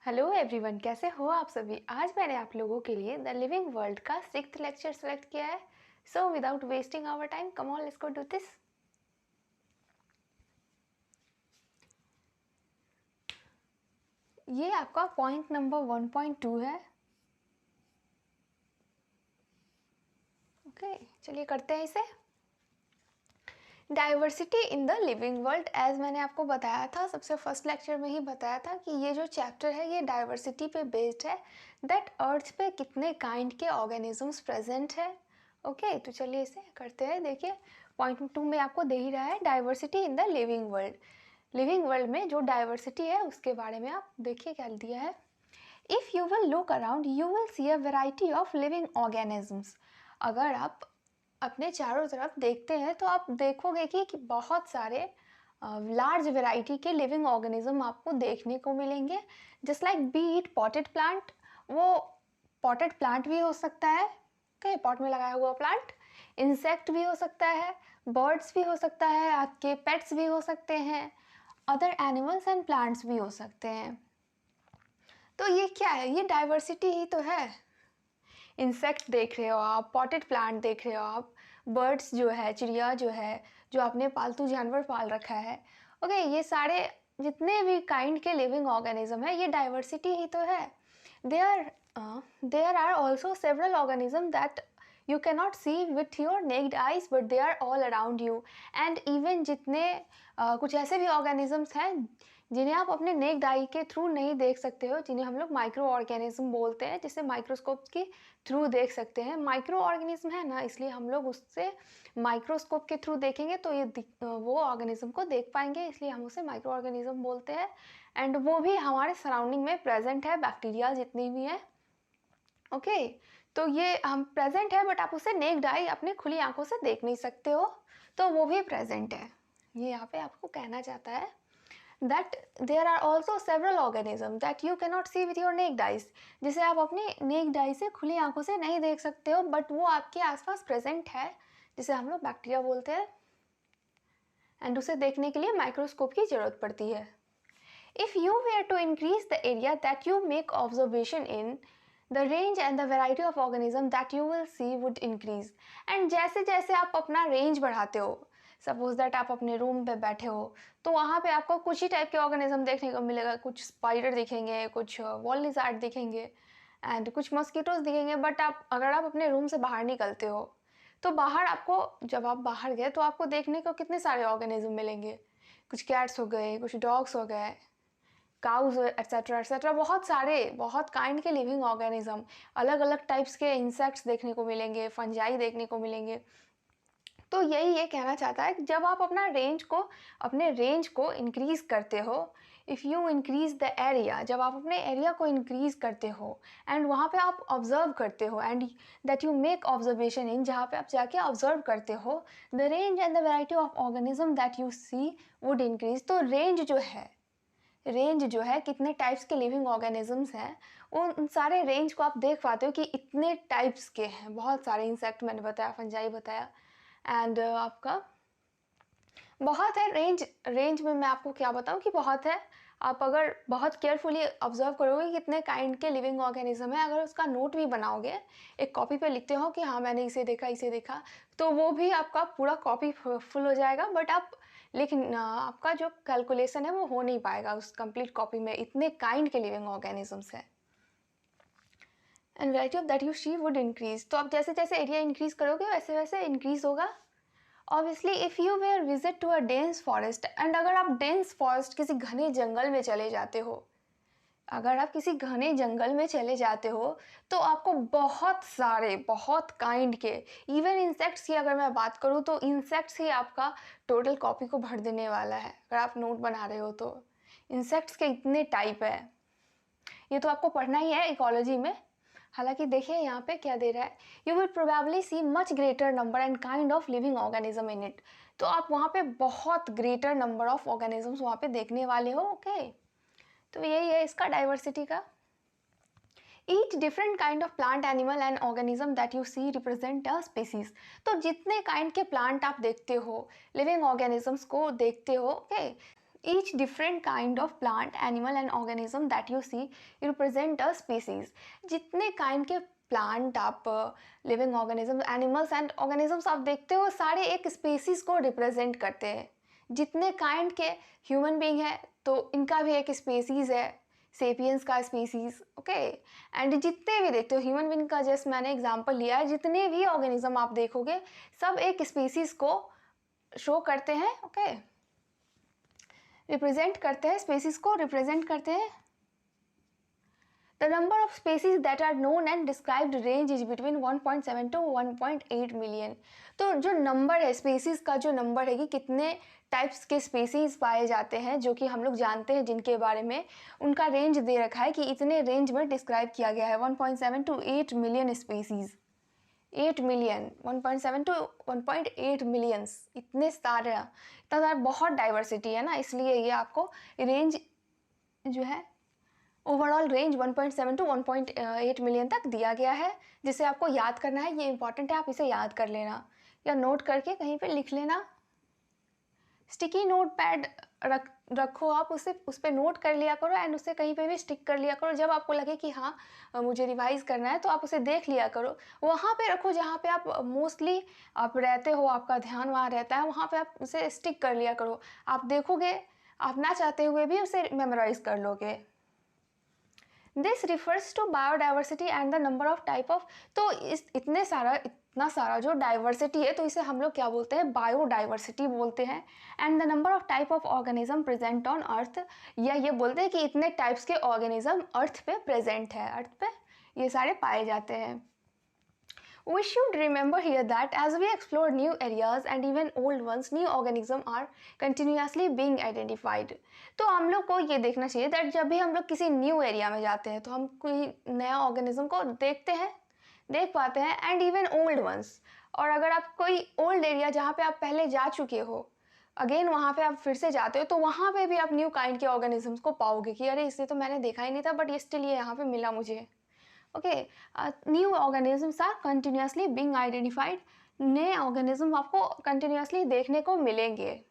Hello everyone, कैसे हो आप सभी। आज मैंने आप लोगों के लिए द लिविंग वर्ल्ड का 6th लेक्चर सेलेक्ट किया है। So without wasting our time, come on, let's go do this. ये आपका पॉइंट नंबर 1.2 है। ओके, चलिए करते हैं इसे। Diversity in the living world, as मैंने आपको बताया था, सबसे फर्स्ट लेक्चर में ही बताया था कि ये जो चैप्टर है ये डाइवर्सिटी पे बेस्ड है। दैट अर्थ पे कितने काइंड के ऑर्गेनिजम्स प्रेजेंट है। ओके, तो चलिए इसे करते हैं। देखिए, पॉइंट 2 में आपको दे ही रहा है diversity in the living world. Living world में जो डाइवर्सिटी है उसके बारे में आप देखिए क्या दिया है। If you will look around you will see a variety of living organisms. अगर आप अपने चारों तरफ देखते हैं तो आप देखोगे कि बहुत सारे लार्ज वेराइटी के लिविंग ऑर्गेनिज्म आपको देखने को मिलेंगे। Just like B it potted plant, वो पॉटेड प्लांट भी हो सकता है, ओके, पॉट में लगाया हुआ प्लांट। इंसेक्ट भी हो सकता है, बर्ड्स भी हो सकता है, आपके पेट्स भी हो सकते हैं, अदर एनिमल्स एंड प्लांट्स भी हो सकते हैं। तो ये क्या है? ये डाइवर्सिटी ही तो है। इंसेक्ट देख रहे हो आप, पॉटेड प्लांट देख रहे हो आप, बर्ड्स जो है, चिड़िया जो है, जो आपने पालतू जानवर पाल रखा है। ओके, ये सारे जितने भी काइंड के लिविंग ऑर्गेनिज्म है ये डाइवर्सिटी ही तो है। There are also several organism that you cannot see with your naked eyes but they are all around you and even जितने कुछ ऐसे भी ऑर्गेनिजम्स हैं जिन्हें आप अपने नेक्ड आई के थ्रू नहीं देख सकते हो, जिन्हें हम लोग माइक्रो ऑर्गेनिज्म बोलते हैं, जिसे माइक्रोस्कोप के थ्रू देख सकते हैं। माइक्रो ऑर्गेनिज्म है ना, इसलिए हम लोग उससे माइक्रोस्कोप के थ्रू देखेंगे तो ये वो ऑर्गेनिज्म को देख पाएंगे, इसलिए हम उसे माइक्रो ऑर्गेनिज्म बोलते हैं। एंड वो भी हमारे सराउंडिंग में प्रेजेंट है, बैक्टीरिया जितनी भी हैं। ओके, तो ये हम प्रेजेंट है बट आप उसे नेक्ड आई अपनी खुली आंखों से देख नहीं सकते हो, तो वो भी प्रेजेंट है। ये यहाँ पे आपको कहना चाहता है that there are also several organisms that you cannot see with your naked eyes, जिसे आप अपनी naked eye से खुली आंखों से नहीं देख सकते हो बट वो आपके आसपास प्रेजेंट है, जिसे हम लोग बैक्टीरिया बोलते हैं। एंड उसे देखने के लिए माइक्रोस्कोप की जरूरत पड़ती है। If you were to increase the area that you make observation in, the range and the variety of organism that you will see would increase. And जैसे जैसे आप अपना रेंज बढ़ाते हो, सपोज दैट आप अपने रूम पे बैठे हो तो वहाँ पे आपको कुछ ही टाइप के ऑर्गेनिज्म देखने को मिलेगा। कुछ स्पाइडर दिखेंगे, कुछ वॉल लिज़ार्ड दिखेंगे एंड कुछ मस्कीटोज दिखेंगे। बट आप अगर आप अपने रूम से बाहर निकलते हो तो बाहर आपको, जब आप बाहर गए तो आपको देखने को कितने सारे ऑर्गेनिज्म मिलेंगे। कुछ कैट्स हो गए, कुछ डॉग्स हो गए, काउज एट्सेट्रा एट्सेट्रा, बहुत सारे, बहुत काइंड के लिविंग ऑर्गेनिज्म, अलग अलग टाइप्स के इंसेक्ट्स देखने को मिलेंगे, फंजाई देखने को मिलेंगे। तो यही ये कहना चाहता है कि जब आप अपने रेंज को इंक्रीज करते हो, if you increase the area, जब आप अपने एरिया को इंक्रीज करते हो एंड वहाँ पे आप ऑब्जर्व करते हो and that you make observation in, जहाँ पे आप जाके ऑब्जर्व करते हो, the range and the variety of organism that you see would increase. तो रेंज जो है कितने टाइप्स के लिविंग ऑर्गेनिजम्स हैं, उन सारे रेंज को आप देख पाते हो कि इतने टाइप्स के हैं। बहुत सारे इंसेक्ट मैंने बताया, फंजाई बताया, एंड आपका बहुत है रेंज में मैं आपको क्या बताऊं कि बहुत है। आप अगर बहुत केयरफुली ऑब्जर्व करोगे कितने काइंड के लिविंग ऑर्गेनिज्म है, अगर उसका नोट भी बनाओगे, एक कॉपी पे लिखते हो कि हाँ मैंने इसे देखा, तो वो भी आपका पूरा कॉपी फुल हो जाएगा। बट लेकिन आपका जो कैलकुलेशन है वो हो नहीं पाएगा उस कंप्लीट कॉपी में, इतने काइंड के लिविंग ऑर्गेनिजम्स है। And variety of that you see would increase. तो आप जैसे जैसे एरिया इंक्रीज करोगे वैसे वैसे इंक्रीज होगा। Obviously if you were visit to a dense forest, and अगर आप डेंस फॉरेस्ट, किसी घने जंगल में चले जाते हो, अगर आप किसी घने जंगल में चले जाते हो तो आपको बहुत सारे, बहुत काइंड के, इवन इंसेक्ट्स की अगर मैं बात करूँ तो इंसेक्ट्स ही आपका टोटल कॉपी को भर देने वाला है अगर आप नोट बना रहे हो तो। इंसेक्ट्स के इतने टाइप है, ये तो आपको पढ़ना ही है इकोलॉजी में। हालांकि देखिए यहाँ पे क्या दे रहा है, you will probably see much greater number and kind of living organism in it. तो आप वहाँ पे बहुत ग्रेटर नंबर ऑफ ऑर्गेनिजम्स वहाँ पे देखने वाले हो। ओके, तो यही है इसका डाइवर्सिटी का। Each different kind of plant, animal and organism that you see represent a species. तो जितने काइंड के प्लांट आप देखते हो, लिविंग ऑर्गेनिजम्स को देखते हो, okay, Each different kind of plant, animal and organism that you see represent a species. जितने kind के प्लांट आप living organism, animals and organisms आप देखते हो, सारे एक स्पीसीज को रिप्रेजेंट करते हैं. जितने काइंड के ह्यूमन बीइंग है तो इनका भी एक स्पीसीज है, सेपियंस का स्पीसीज. ओके, एंड जितने भी देखते हो ह्यूमन बीइंग का, जस्ट मैंने एग्जांपल लिया है, जितने भी ऑर्गेनिज्म आप देखोगे सब एक स्पीसीज को शो करते हैं. ओके, रिप्रेजेंट करते हैं, स्पीसीज को रिप्रेजेंट करते हैं. The number of species that are known and described range is between 1.7 to 1.8 million. तो जो नंबर है स्पीसीज का, जो नंबर है कि कितने टाइप्स के स्पीसीज पाए जाते हैं जो कि हम लोग जानते हैं, जिनके बारे में उनका रेंज दे रखा है कि इतने रेंज में डिस्क्राइब किया गया है. 1.7 to 8 million species. 8 million, 1.7 to 1.8 millions, इतने सारा बहुत डाइवर्सिटी है ना, इसलिए ये आपको रेंज जो है ओवरऑल रेंज 1.7 टू 1.8 मिलियन तक दिया गया है, जिसे आपको याद करना है. ये इंपॉर्टेंट है, आप इसे याद कर लेना या नोट करके कहीं पे लिख लेना. स्टिकी नोट पैड रखो आप, उस पर नोट कर लिया करो एंड उसे कहीं पे भी स्टिक कर लिया करो. जब आपको लगे कि हाँ मुझे रिवाइज करना है तो आप उसे देख लिया करो. वहाँ पे रखो जहाँ पे आप मोस्टली आप रहते हो, आपका ध्यान वहाँ रहता है, वहाँ पे आप उसे स्टिक कर लिया करो. आप देखोगे, आप ना चाहते हुए भी उसे मेमोराइज कर लोगे. This refers to biodiversity and the number of type of. तो इतना सारा जो डाइवर्सिटी है, तो इसे हम लोग क्या बोलते हैं, बायोडाइवर्सिटी बोलते हैं. And the number of type of organism present on earth, या ये बोलते हैं कि इतने टाइप्स के ऑर्गेनिज्म अर्थ पे प्रेजेंट है, अर्थ पे ये सारे पाए जाते हैं. We should remember here that as we explore new areas and even old ones, new organisms are continuously being identified. तो हम लोग को ये देखना चाहिए that जब भी हम लोग किसी न्यू एरिया में जाते हैं तो हम कोई नया ऑर्गेनिज्म को देख पाते हैं, एंड इवन ओल्ड वंस. और अगर आप कोई ओल्ड एरिया जहाँ पे आप पहले जा चुके हो, अगेन वहाँ पे आप फिर से जाते हो, तो वहाँ पे भी आप न्यू काइंड के ऑर्गेनिजम्स को पाओगे कि अरे इसे तो मैंने देखा ही नहीं था, बट ये स्टिल ये यहाँ पे मिला मुझे. Okay, new organisms are continuously being identified. नए ऑर्गेनिज्म आपको कंटिन्यूसली देखने को मिलेंगे.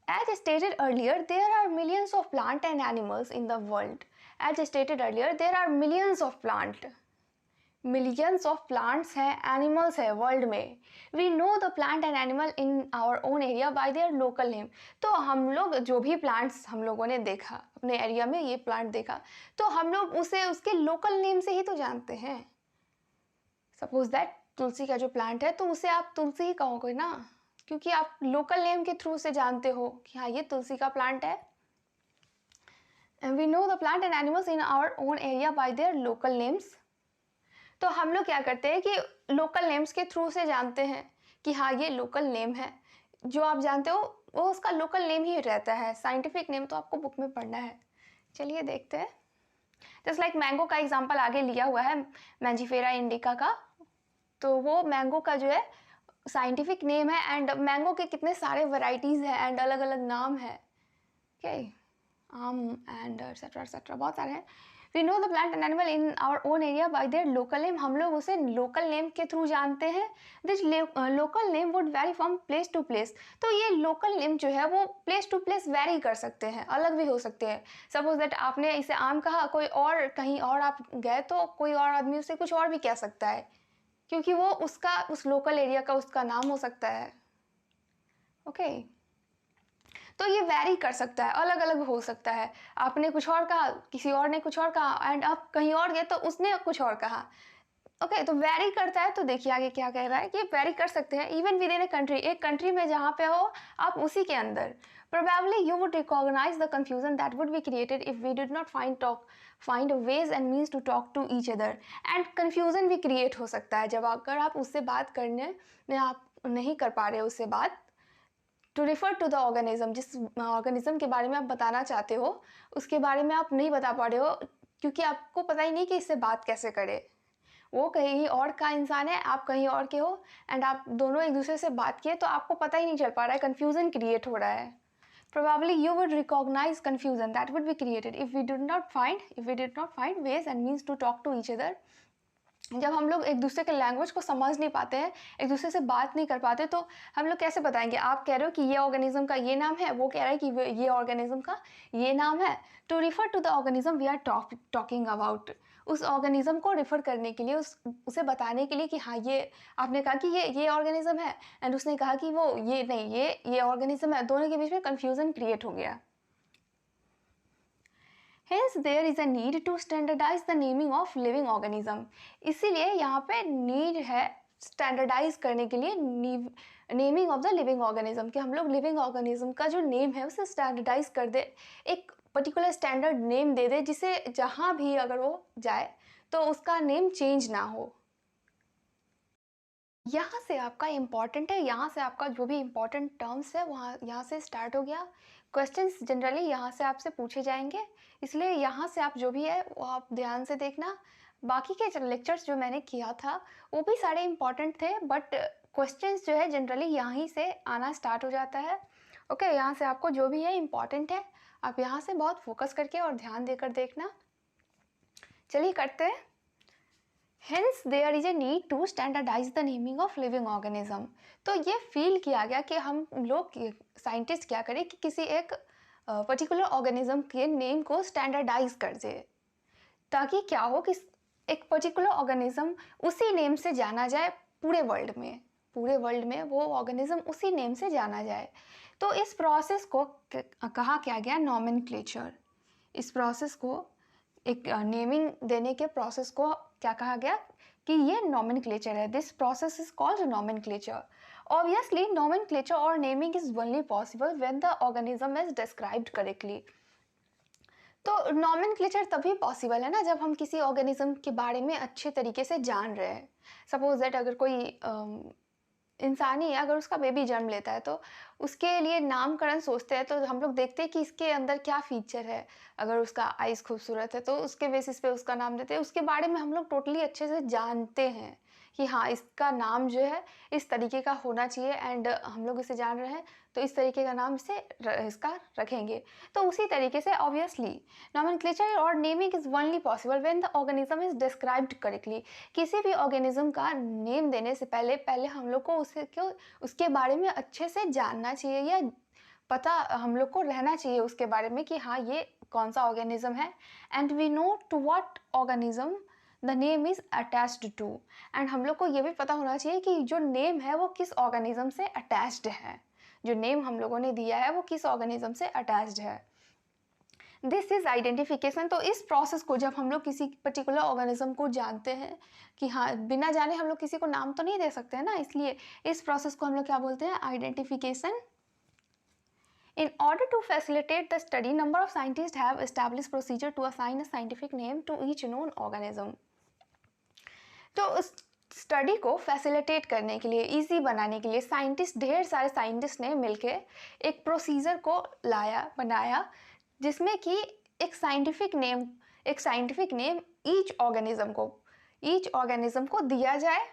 As stated earlier, there are millions of plant and animals in the world. As stated earlier, there are millions of plants हैं, animals है world में. We know the plant and animal in our own area by their local name. तो हम लोग जो भी plants हम लोगों ने देखा अपने एरिया में, ये प्लांट देखा, तो हम लोग उसे उसके लोकल नेम से ही तो जानते हैं. सपोज दैट तुलसी का जो प्लांट है तो उसे आप तुलसी ही कहोगे ना, क्योंकि आप लोकल नेम के थ्रू से जानते हो कि हाँ ये तुलसी का प्लांट है. And we know the plant and animals in our own area by their local names. तो हम लोग क्या करते हैं कि लोकल नेम्स के थ्रू से जानते हैं कि हाँ ये लोकल नेम है. जो आप जानते हो वो उसका लोकल नेम ही रहता है, साइंटिफिक नेम तो आपको बुक में पढ़ना है. चलिए देखते हैं. जस्ट लाइक मैंगो का एग्जांपल आगे लिया हुआ है, मैंजीफेरा इंडिका का. तो वो मैंगो का जो है साइंटिफिक नेम है, एंड मैंगो के कितने सारे वैरायटीज है एंड अलग अलग नाम है. ओके, आम एंड एक्सेट्रा बहुत सारे हैं. We know the plant and animal in our own area by their local name. हम लोग उसे local name के थ्रू जानते हैं. This local name would vary from place to place. तो ये local name जो है वो place to place vary कर सकते हैं, अलग भी हो सकते हैं. Suppose that आपने इसे आम कहा, कोई और कहीं और आप गए तो कोई और आदमी उसे कुछ और भी कह सकता है, क्योंकि वो उसका उस local area का उसका नाम हो सकता है. ओके, तो ये वैरी कर सकता है, अलग अलग हो सकता है. आपने कुछ और कहा, किसी और ने कुछ और कहा, एंड आप कहीं और गए तो उसने कुछ और कहा. ओके, तो वैरी करता है. तो देखिए आगे क्या कह रहा है कि वैरी कर सकते हैं even with in a country, एक कंट्री में जहाँ पे हो आप उसी के अंदर. Probably you would recognize the confusion that would be created if we did not find ways and means to talk to each other. And confusion भी create हो सकता है जब अगर आप उससे बात करने में आप नहीं कर पा रहे हो उससे बात. To refer to the organism, जिस ऑर्गेनिज्म के बारे में आप बताना चाहते हो उसके बारे में आप नहीं बता पा रहे हो, क्योंकि आपको पता ही नहीं कि इससे बात कैसे करें. वो कहीं और का इंसान है, आप कहीं और के हो, एंड आप दोनों एक दूसरे से बात किए तो आपको पता ही नहीं चल पा रहा है, कन्फ्यूजन क्रिएट हो रहा है. Probably you would recognize confusion that would be created if we did not find ways and means to talk to each other. जब हम लोग एक दूसरे के लैंग्वेज को समझ नहीं पाते हैं, एक दूसरे से बात नहीं कर पाते, तो हम लोग कैसे बताएंगे? आप कह रहे हो कि ये ऑर्गेनिज्म का ये नाम है, वो कह रहा है कि ये ऑर्गेनिज्म का ये नाम है। To refer to the organism we are talking about, उस ऑर्गेनिज्म को रिफर करने के लिए, उसे बताने के लिए कि हाँ ये, आपने कहा कि ये ऑर्गेनिज्म है, एंड उसने कहा कि वो ये नहीं, ये ऑर्गेनिज्म है, दोनों के बीच में कन्फ्यूजन क्रिएट हो गया। Hence there is a need to standardize the naming of living organism। इसीलिए यहाँ पे need है स्टैंडर्डाइज करने के लिए naming of the living organism, कि हम लोग लिविंग ऑर्गेनिज्म का जो नेम है उसे स्टैंडर्डाइज कर दे, एक पर्टिकुलर स्टैंडर्ड नेम दे दे, जिसे जहाँ भी अगर वो जाए तो उसका नेम चेंज ना हो। यहाँ से आपका इम्पॉर्टेंट है, यहाँ से आपका जो भी इम्पॉर्टेंट टर्म्स है वहाँ यहाँ से स्टार्ट हो गया। क्वेश्चंस जनरली यहाँ से आपसे पूछे जाएंगे, इसलिए यहाँ से आप जो भी है वो आप ध्यान से देखना। बाकी के लेक्चर्स जो मैंने किया था वो भी सारे इम्पॉर्टेंट थे, बट क्वेश्चंस जो है जनरली यहाँ से आना स्टार्ट हो जाता है। ओके, यहाँ से आपको जो भी है इम्पॉर्टेंट है, आप यहाँ से बहुत फोकस करके और ध्यान देकर देखना। चलिए करते हैं। Hence there is a need to standardize the naming of living organism। तो ये फील किया गया कि हम लोग साइंटिस्ट क्या करें कि किसी एक पर्टिकुलर ऑर्गेनिज्म के नेम को स्टैंडर्डाइज कर दे, ताकि क्या हो कि एक पर्टिकुलर ऑर्गेनिज्म उसी नेम से जाना जाए पूरे वर्ल्ड में वो ऑर्गेनिज्म उसी नेम से जाना जाए। तो इस प्रोसेस को कहा क्या गया? नॉमेनक्लेचर। इस प्रोसेस को, एक नेमिंग देने के प्रोसेस को क्या कहा गया? कि ये नॉमेनक्लेचर है। This process is called nomenclature. Obviously nomenclature और naming is only possible when the organism is described correctly. तो नॉमेनक्लेचर तभी पॉसिबल है ना जब हम किसी ऑर्गेनिज्म के बारे में अच्छे तरीके से जान रहे हैं। सपोज दैट अगर कोई इंसान ही है, अगर उसका बेबी जन्म लेता है तो उसके लिए नामकरण सोचते हैं, तो हम लोग देखते हैं कि इसके अंदर क्या फीचर है। अगर उसका आइज़ खूबसूरत है तो उसके बेसिस पे उसका नाम देते हैं। उसके बारे में हम लोग टोटली अच्छे से जानते हैं कि हाँ इसका नाम जो है इस तरीके का होना चाहिए, एंड हम लोग इसे जान रहे हैं तो इस तरीके का नाम इसका रखेंगे। तो उसी तरीके से ऑब्वियसली नॉमेनक्लेचर और naming is only possible when the organism is described correctly. किसी भी ऑर्गेनिज्म का नेम देने से पहले हम लोग को उसके बारे में अच्छे से जानना चाहिए, या पता हम लोग को रहना चाहिए उसके बारे में कि हाँ ये कौन सा ऑर्गेनिज्म है, and we know to what organism the name is attached to. And हम लोग को ये भी पता होना चाहिए कि जो नेम है वो किस ऑर्गेनिज्म से अटैच्ड है, जो नेम हम लोगों ने दिया है वो किस ऑर्गेनिज्म से अटैच्ड है। This is identification. तो इस प्रोसेस को जब हम लोग किसी पर्टिकुलर ऑर्गेनिज्म को जानते हैं कि हाँ, बिना जाने हम लोग किसी को नाम तो नहीं दे सकते हैं ना, इसलिए इस प्रोसेस को हम लोग क्या बोलते हैं? Identification. In order to facilitate the study, number of scientists have established procedure to assign a scientific name to each known organism। तो उस स्टडी को फैसिलिटेट करने के लिए, इजी बनाने के लिए ढेर सारे साइंटिस्ट ने मिलके एक प्रोसीजर को बनाया, जिसमें कि एक साइंटिफिक नेम ईच ऑर्गेनिज्म को दिया जाए,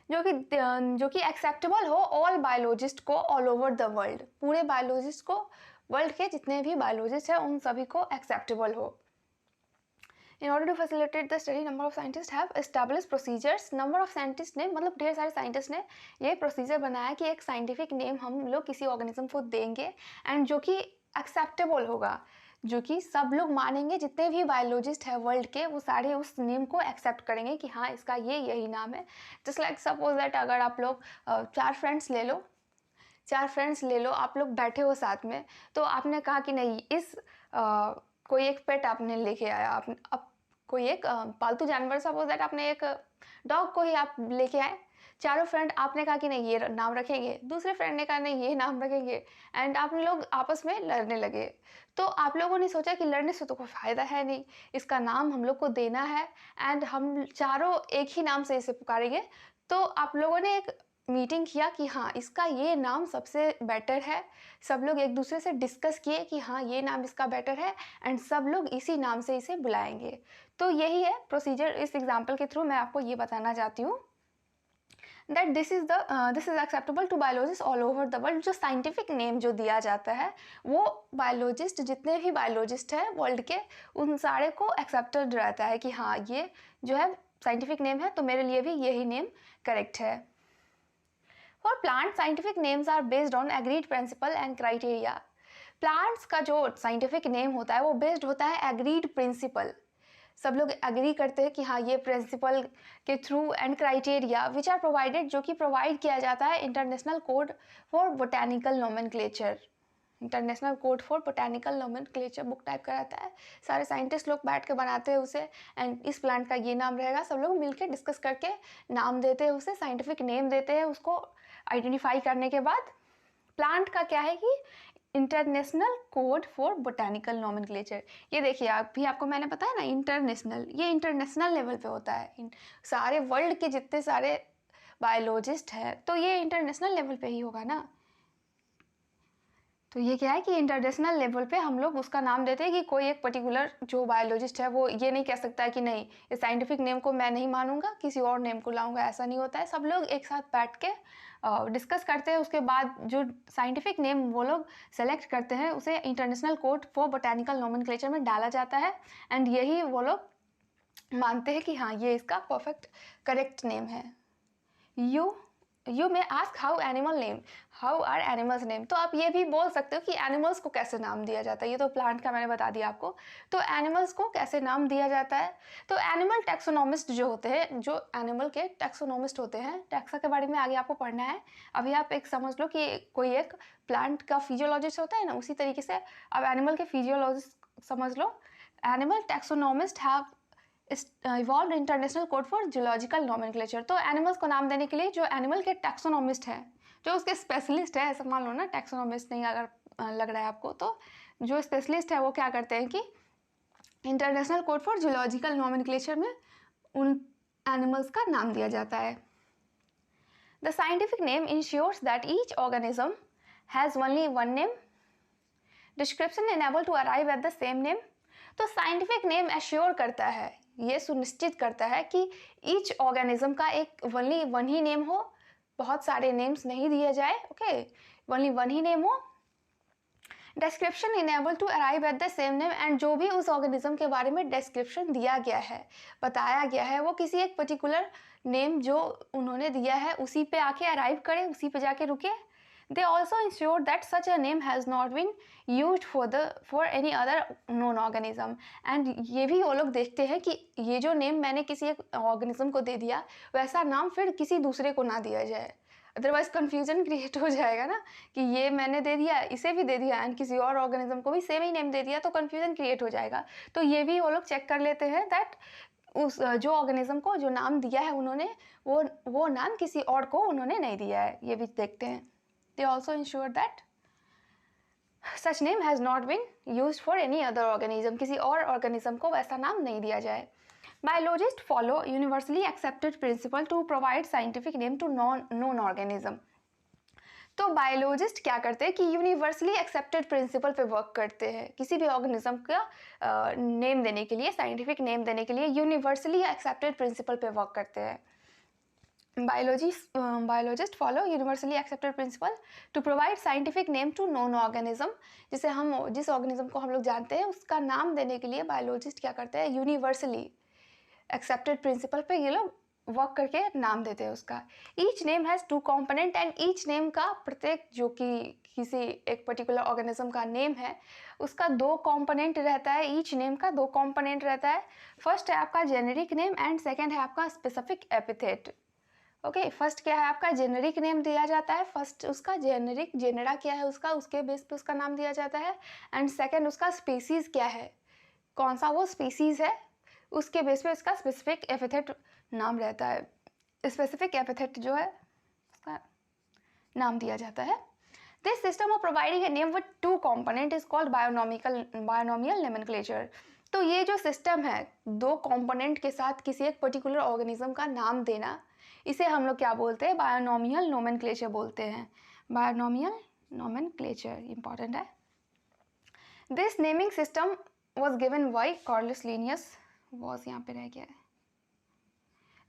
जो कि एक्सेप्टेबल हो ऑल बायोलॉजिस्ट को ऑल ओवर द वर्ल्ड। पूरे बायोलॉजिस्ट को, वर्ल्ड के जितने भी बायोलॉजिस्ट हैं उन सभी को एक्सेप्टेबल हो। In order to facilitate the study, number of scientists have established procedures। Number of scientist ने, मतलब ढेर सारे साइंटिस्ट ने ये प्रोसीजर बनाया कि एक साइंटिफिक नेम हम लोग किसी ऑर्गेनिज्म को देंगे, एंड जो कि एक्सेप्टेबल होगा, जो कि सब लोग मानेंगे, जितने भी बायोलॉजिस्ट है वर्ल्ड के वो सारे उस नेम को एक्सेप्ट करेंगे कि हाँ इसका यही नाम है। जस्ट लाइक सपोज दैट अगर आप लोग चार फ्रेंड्स ले लो, आप लोग बैठे हो साथ में, तो आपने कहा कि नहीं कोई एक पेट आपने लेके आया, आप कोई एक पालतू जानवर, सपोज दैट आपने एक डॉग को ही आप लेके आए। चारों फ्रेंड आपने कहा कि नहीं ये नाम रखेंगे, दूसरे फ्रेंड ने कहा नहीं ये नाम रखेंगे, एंड आप लोग आपस में लड़ने लगे। तो आप लोगों ने सोचा कि लड़ने से तो कोई फ़ायदा है नहीं, इसका नाम हम लोग को देना है, एंड हम चारों एक ही नाम से इसे पुकारेंगे। तो आप लोगों ने एक मीटिंग किया कि हाँ इसका ये नाम सबसे बेटर है। सब लोग एक दूसरे से डिस्कस किए कि हाँ ये नाम इसका बेटर है, एंड सब लोग इसी नाम से इसे बुलाएंगे। तो यही है प्रोसीजर। इस एग्जाम्पल के थ्रू मैं आपको ये बताना चाहती हूँ that this is acceptable to biologist all over the world. जो साइंटिफिक नेम जो दिया जाता है वो बायोलॉजिस्ट, जितने भी बायोलॉजिस्ट हैं वर्ल्ड के, उन सारे को एक्सेप्टेड रहता है कि हाँ ये जो है साइंटिफिक नेम है, तो मेरे लिए भी यही नेम करेक्ट है। For plant scientific names are based on agreed principle and criteria. Plants का जो साइंटिफिक नेम होता है वो बेस्ड होता है एग्रीड प्रिंसिपल, सब लोग एग्री करते हैं कि हाँ ये प्रिंसिपल के through, and criteria which are provided, जो कि प्रोवाइड किया जाता है international code for botanical nomenclature. International code for botanical nomenclature book type कराता है, सारे साइंटिस्ट लोग बैठ के बनाते हैं उसे, एंड इस प्लांट का ये नाम रहेगा, सब लोग मिलकर डिस्कस करके नाम देते हैं उसे, साइंटिफिक नेम देते हैं उसको आइडेंटिफाई करने के बाद। प्लांट का क्या है कि international code for botanical nomenclature. ये देखिए आपको मैंने बताया ना इंटरनेशनल, ये इंटरनेशनल लेवल पे होता है, सारे वर्ल्ड के जितने सारे बायोलॉजिस्ट हैं तो ये इंटरनेशनल लेवल पे ही होगा ना। तो ये क्या है कि इंटरनेशनल लेवल पे हम लोग उसका नाम देते हैं कि कोई एक पर्टिकुलर जो बायोलॉजिस्ट है वो ये नहीं कह सकता है कि नहीं इस साइंटिफिक नेम को मैं नहीं मानूंगा, किसी और नेम को लाऊंगा, ऐसा नहीं होता है। सब लोग एक साथ बैठ के डिस्कस करते हैं, उसके बाद जो साइंटिफिक नेम वो लोग सेलेक्ट करते हैं उसे international code for botanical nomenclature में डाला जाता है, एंड यही वो लोग मानते हैं कि हाँ ये इसका परफेक्ट करेक्ट नेम है। You may ask how animal name, how are animals name. तो आप ये भी बोल सकते हो कि एनिमल्स को कैसे नाम दिया जाता है, ये तो प्लांट का मैंने बता दिया आपको। तो एनिमल्स को कैसे नाम दिया जाता है, तो एनिमल टैक्सोनॉमिस्ट जो होते हैं, जो एनिमल के टैक्सोनॉमिस्ट होते हैं, टैक्सा के बारे में आगे आपको पढ़ना है। अभी आप एक समझ लो कि कोई एक प्लांट का फिजियोलॉजिस्ट होता है ना, उसी तरीके से अब एनिमल के फिजियोलॉजिस्ट समझ लो। Animal taxonomist have evolve international code for geological nomenclature. तो एनिमल्स को नाम देने के लिए जो एनिमल के टैक्सोनॉमिस्ट हैं, जो उसके स्पेशलिस्ट है, ऐसा मान लो ना, टैक्सोनॉमिस्ट नहीं अगर लग रहा है आपको, तो जो स्पेशलिस्ट है वो क्या करते हैं कि international code for geological nomenclature में उन एनिमल्स का नाम दिया जाता है। The scientific name ensures that each organism has only one name, description enable to arrive at the same name. तो साइंटिफिक नेम एश्योर करता है, ये सुनिश्चित करता है कि ईच ऑर्गेनिज्म का एक ओनली वन ही नेम हो, बहुत सारे नेम्स नहीं दिए जाए, ओके, ओनली वन ही नेम हो। Description enable to arrive at the same name, and जो भी उस ऑर्गेनिज्म के बारे में डिस्क्रिप्शन दिया गया है, बताया गया है, वो किसी एक पर्टिकुलर नेम जो उन्होंने दिया है उसी पे आके अराइव करे, उसी पे जाके रुके। They also ensure that such a name has not been used for any other known organism. And ये भी वो लोग देखते हैं कि ये जो नेम मैंने किसी एक ऑर्गेनिज्म को दे दिया वैसा नाम फिर किसी दूसरे को ना दिया जाए, अदरवाइज कन्फ्यूजन क्रिएट हो जाएगा ना कि ये मैंने दे दिया, इसे भी दे दिया, एंड किसी और ऑर्गेनिज्म को भी सेम ही नेम दे दिया, तो कन्फ्यूजन क्रिएट हो जाएगा। तो ये भी वो लोग चेक कर लेते हैं दैट उस जो ऑर्गेनिज्म को जो नाम दिया है उन्होंने वो नाम किसी और को उन्होंने नहीं दिया है, ये भी देखते हैं। They also ensure that such name has not been used for any other organism, किसी और organism को वैसा नाम नहीं दिया जाए। Biologists follow universally accepted principle to provide scientific name to known organism. तो बायोलॉजिस्ट क्या करते हैं कि यूनिवर्सली एक्सेप्टेड प्रिंसिपल पे वर्क करते हैं, किसी भी ऑर्गेनिज्म का नेम देने के लिए, साइंटिफिक नेम देने के लिए यूनिवर्सली एक्सेप्टेड प्रिंसिपल पे वर्क करते हैं। Biologists follow universally accepted principle to provide scientific name to known organism. जिसे हम जिस ऑर्गेनिज्म को हम लोग जानते हैं उसका नाम देने के लिए बायोलॉजिस्ट क्या करते हैं, यूनिवर्सली एक्सेप्टेड प्रिंसिपल पे ये लोग वर्क करके नाम देते हैं उसका। Each name has two component, and each name का प्रत्येक जो कि किसी एक पर्टिकुलर ऑर्गेनिज्म का नेम है उसका दो कॉम्पोनेंट रहता है, ईच नेम का दो कॉम्पोनेंट रहता है। फर्स्ट है आपका जेनेरिक नेम एंड सेकेंड है आपका स्पेसिफिक एपिथेट। ओके, फर्स्ट क्या है आपका जेनेरिक नेम दिया जाता है, फर्स्ट उसका जेनेरिक जेनेरा क्या है उसका, उसके बेस पे उसका नाम दिया जाता है, एंड सेकंड उसका स्पीसीज क्या है, कौन सा वो स्पीसीज है, उसके बेस पे उसका स्पेसिफिक एपिथेट नाम रहता है। स्पेसिफिक एपिथेट जो है उसका नाम दिया जाता है। This system of providing a name with two component is called binomial nomenclature. तो ये जो सिस्टम है दो कॉम्पोनेंट के साथ किसी एक पर्टिकुलर ऑर्गेनिज्म का नाम देना, इसे हम लोग क्या बोलते हैं, बायोनोमियल नोमेनक्लेचर बोलते हैं। बायोनोमियल नोमेनक्लेचर इंपॉर्टेंट है। This naming system was given by Carolus Linnaeus, was यहाँ पे रह गया है।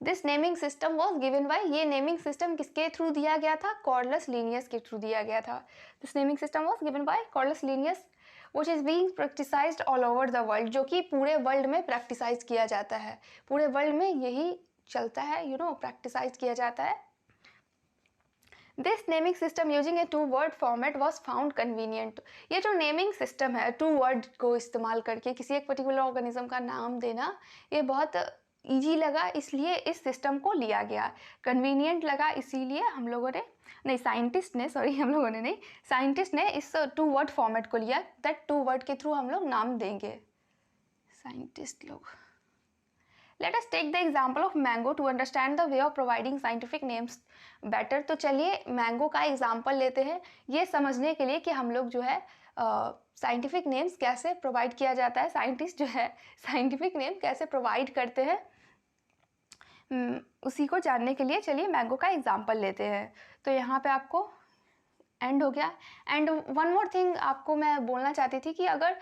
This naming system was given by, ये नेमिंग सिस्टम किसके थ्रू दिया गया था, कार्लस लिनियस के थ्रू दिया गया था। This naming system was given by Carolus Linnaeus. Which is being practised all over the world, जो कि पूरे वर्ल्ड में प्रैक्टिसाइज किया जाता है, पूरे वर्ल्ड में यही चलता है, प्रैक्टिसाइज किया जाता है। This naming system using A 2 word format was found convenient. ये जो नेमिंग सिस्टम है 2 वर्ड को इस्तेमाल करके किसी एक पर्टिकुलर ऑर्गेनिज्म का नाम देना, ये बहुत ईजी लगा, इसलिए इस सिस्टम को लिया गया। कन्वीनियंट लगा इसीलिए हम लोगों ने नहीं साइंटिस्ट ने सॉरी हम लोगों ने नहीं साइंटिस्ट ने इस 2 वर्ड फॉर्मेट को लिया, दैट 2 वर्ड के थ्रू हम लोग नाम देंगे, साइंटिस्ट लोग। Let us take the example of mango to understand the way of providing scientific names better। तो चलिए मैंगो का एग्जाम्पल लेते हैं ये समझने के लिए कि हम लोग जो है साइंटिफिक नेम्स कैसे प्रोवाइड किया जाता है, साइंटिस्ट जो है साइंटिफिक नेम कैसे प्रोवाइड करते हैं, उसी को जानने के लिए चलिए मैंगो का एग्जाम्पल लेते हैं। तो यहाँ पे आपको एंड हो गया। एंड वन मोर थिंग आपको मैं बोलना चाहती थी कि अगर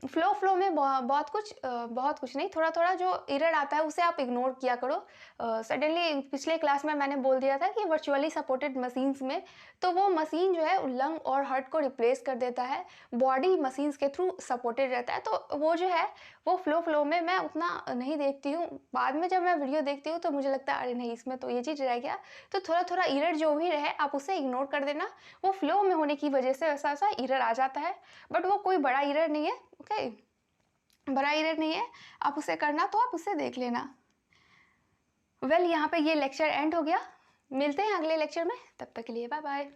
फ्लो में बहुत कुछ नहीं, थोड़ा थोड़ा जो एरर आता है उसे आप इग्नोर किया करो। सडनली पिछले क्लास में मैंने बोल दिया था कि वर्चुअली सपोर्टेड मशीन्स में तो वो मशीन जो है लंग और हार्ट को रिप्लेस कर देता है, बॉडी मशीन्स के थ्रू सपोर्टेड रहता है, तो वो जो है वो फ्लो में मैं उतना नहीं देखती हूँ। बाद में जब मैं वीडियो देखती हूँ तो मुझे लगता है अरे नहीं इसमें तो ये चीज़ रह गया, तो थोड़ा थोड़ा एरर जो भी रहे आप उसे इग्नोर कर देना। वो फ्लो में होने की वजह से वैसा वैसा एरर आ जाता है, बट वो कोई बड़ा एरर नहीं है। ओके, बड़ा एरर नहीं है, आप उसे करना तो आप उसे देख लेना। वेल यहाँ पे ये लेक्चर एंड हो गया, मिलते हैं अगले लेक्चर में, तब तक के लिए बाय बाय।